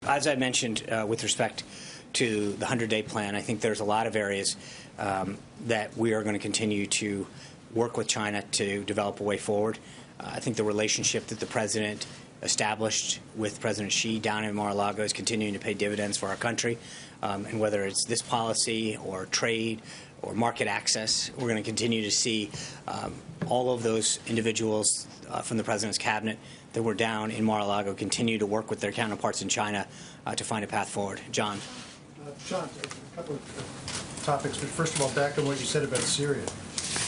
As I mentioned, with respect to the 100-day plan, I think there's a lot of areas that we are going to continue to work with China to develop a way forward. I think the relationship that the president established with President Xi down in Mar-a-Lago is continuing to pay dividends for our country. And whether it's this policy or trade or market access, we're going to continue to see all of those individuals from the president's cabinet that were down in Mar-a-Lago continue to work with their counterparts in China to find a path forward. John. John, a couple of topics, but first of all, back on what you said about Syria.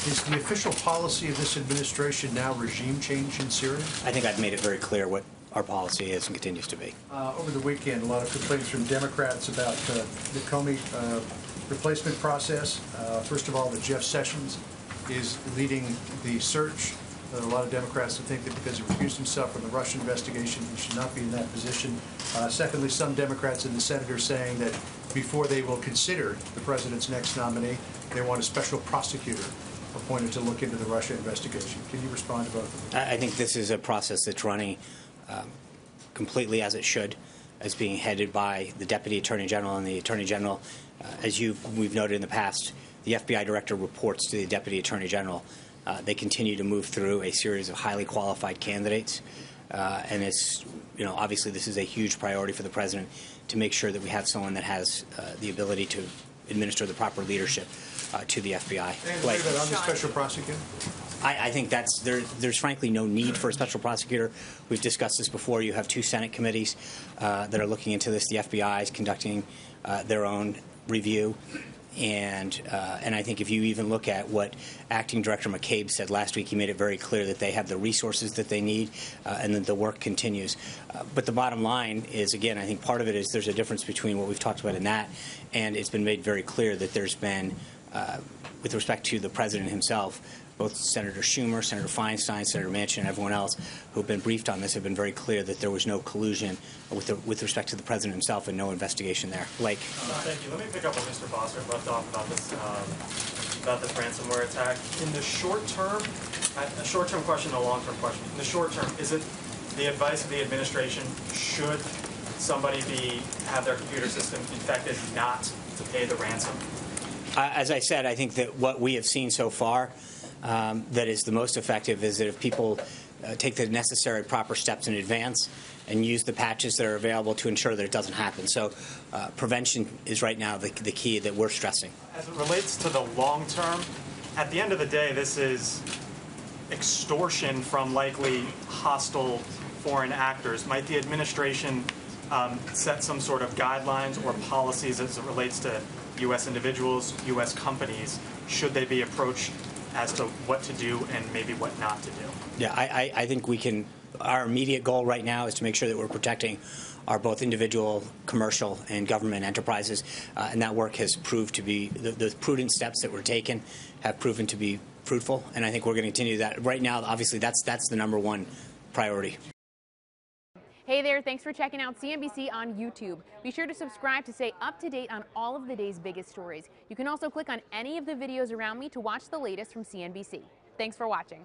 Is the official policy of this administration now regime change in Syria? I think I've made it very clear what our policy is and continues to be. Over the weekend, a lot of complaints from Democrats about the Comey replacement process. First of all, that Jeff Sessions is leading the search. A lot of Democrats think that because he recused himself from the Russia investigation, he should not be in that position. Secondly, some Democrats in the Senate are saying that before they will consider the president's next nominee, they want a special prosecutor appointed to look into the Russia investigation. Can you respond to both of them? I think this is a process that's running completely as it should, as being headed by the Deputy Attorney General and the Attorney General. As we've noted in the past, the FBI Director reports to the Deputy Attorney General. They continue to move through a series of highly qualified candidates, and it's, obviously this is a huge priority for the President to make sure that we have someone that has the ability to administer the proper leadership to the FBI. And on the special prosecutor? I think there's frankly no need for a special prosecutor. We've discussed this before. You have two Senate committees that are looking into this. The FBI is conducting their own review. And I think if you even look at what Acting Director McCabe said last week, he made it very clear that they have the resources that they need and that the work continues. But the bottom line is, again, I think part of it is there's a difference between what we've talked about in that, and it's been made very clear that there's been, with respect to the president himself, both Senator Schumer, Senator Feinstein, Senator Manchin, and everyone else who have been briefed on this have been very clear that there was no collusion with respect to the president himself and no investigation there. Blake. Thank you. Let me pick up what Mr. Foster left off about this ransomware attack. In the short term, a short-term question and a long-term question. In the short term, is it the advice of the administration, should somebody have their computer system infected, not to pay the ransom? As I said, I think that what we have seen so far that is the most effective is that if people take the necessary proper steps in advance and use the patches that are available to ensure that it doesn't happen. So prevention is right now the key that we're stressing. As it relates to the long term, at the end of the day, this is extortion from likely hostile foreign actors. Might the administration set some sort of guidelines or policies as it relates to U.S. individuals, U.S. companies? Should they be approached as to what to do and maybe what not to do? Yeah, I think we can. Our immediate goal right now is to make sure that we're protecting our both individual, commercial, and government enterprises, and that work has proved to be, the prudent steps that were taken have proven to be fruitful, and I think we're going to continue that. Right now, obviously, that's the number one priority. Hey there, thanks for checking out CNBC on YouTube. Be sure to subscribe to stay up to date on all of the day's biggest stories. You can also click on any of the videos around me to watch the latest from CNBC. Thanks for watching.